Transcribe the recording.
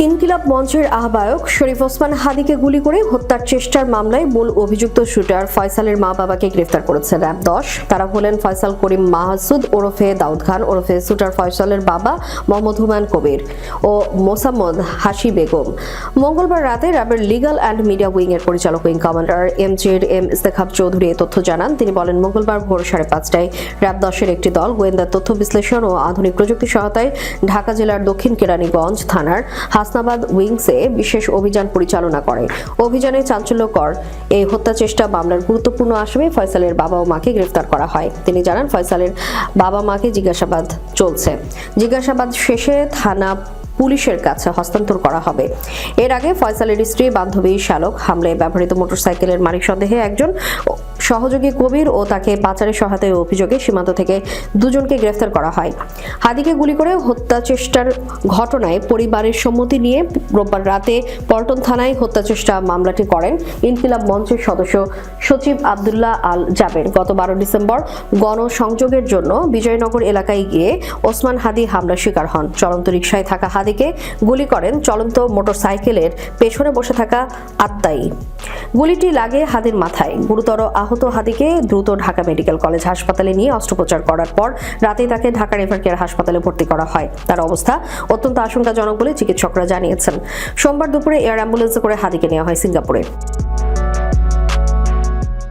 ইনকিলাব মঞ্চের আহ্বায়ক শরীফ ওসমান হাদিকে গুলি করে হত্যার চেষ্টার মামলায় মূল অভিযুক্ত শুটার ফয়সালের মা বাবাকে গ্রেফতার করেছে র‍্যাব 10। তারা হলেন ফয়সাল করিম মাহসুদ ওরফে দাউদ খান ওরফে শুটার ফয়সালের বাবা মোহাম্মদ হুমায়ুন কবির ও মোসাম্মদ হাসি বেগম। মঙ্গলবার রাতে র্যাবের লিগ্যাল অ্যান্ড মিডিয়া উইং এর পরিচালক উইং কমান্ডার এম ইস্তেখাব চৌধুরী এই তথ্য জানান। তিনি বলেন, মঙ্গলবার ভোর 5:30টায় র‍্যাব 10-এর একটি দল গোয়েন্দা তথ্য বিশ্লেষণ ও আধুনিক প্রযুক্তি সহায়তায় ঢাকা জেলার দক্ষিণ কেরানীগঞ্জ থানার হাসনাবাদ উইংসে বিশেষ অভিযান পরিচালনা করে। অভিযানে চাঞ্চল্যকর এই হত্যা চেষ্টা মামলার গুরুত্বপূর্ণ আসামি ফয়সালের বাবা ও মাকে গ্রেফতার করা হয়। তিনি জানান, ফয়সালের বাবা মাকে জিজ্ঞাসাবাদ চলছে। জিজ্ঞাসাবাদ শেষে থানা পুলিশের কাছে হস্তান্তর করা হবে। এর আগে ফয়সালের স্ত্রী বান্ধবী শালক হামলায় ব্যবহৃত মোটরসাইকেলের মালিক সন্দেহে একজন সহযোগী কবির ও তাকে পাচারের সহায়তায় অভিযোগে সীমান্ত থেকে দুজনকে গ্রেফতার করা হয়। হাদিকে গুলি করে হত্যা চেষ্টার ঘটনায় পরিবারের সম্মতি নিয়ে রোববার রাতে পল্টন থানায় হত্যা চেষ্টা মামলাটি করেন ইনকিলাব মঞ্চের সদস্য সচিব আব্দুল্লাহ আল জাবের। গত 12 ডিসেম্বর গণসংযোগের জন্য বিজয়নগর এলাকায় গিয়ে ওসমান হাদি হামলার শিকার হন। চলন্ত রিকশায় থাকা হাদিকে গুলি করেন চলন্ত মোটরসাইকেলের পেছনে বসে থাকা আত্মাই। গুলিটি লাগে হাদির মাথায়। গুরুতর আহত হাদিকে দ্রুত ঢাকা মেডিকেল কলেজ হাসপাতালে নিয়ে অস্ত্রোপচার করার পর রাতে তাকে ঢাকা রেফার কেয়ার হাসপাতালে ভর্তি করা হয়। তার অবস্থা অত্যন্ত আশঙ্কাজনক বলে চিকিৎসকরা জানিয়েছেন। সোমবার দুপুরে এয়ার অ্যাম্বুলেন্সে করে হাদিকে নেওয়া হয় সিঙ্গাপুরে।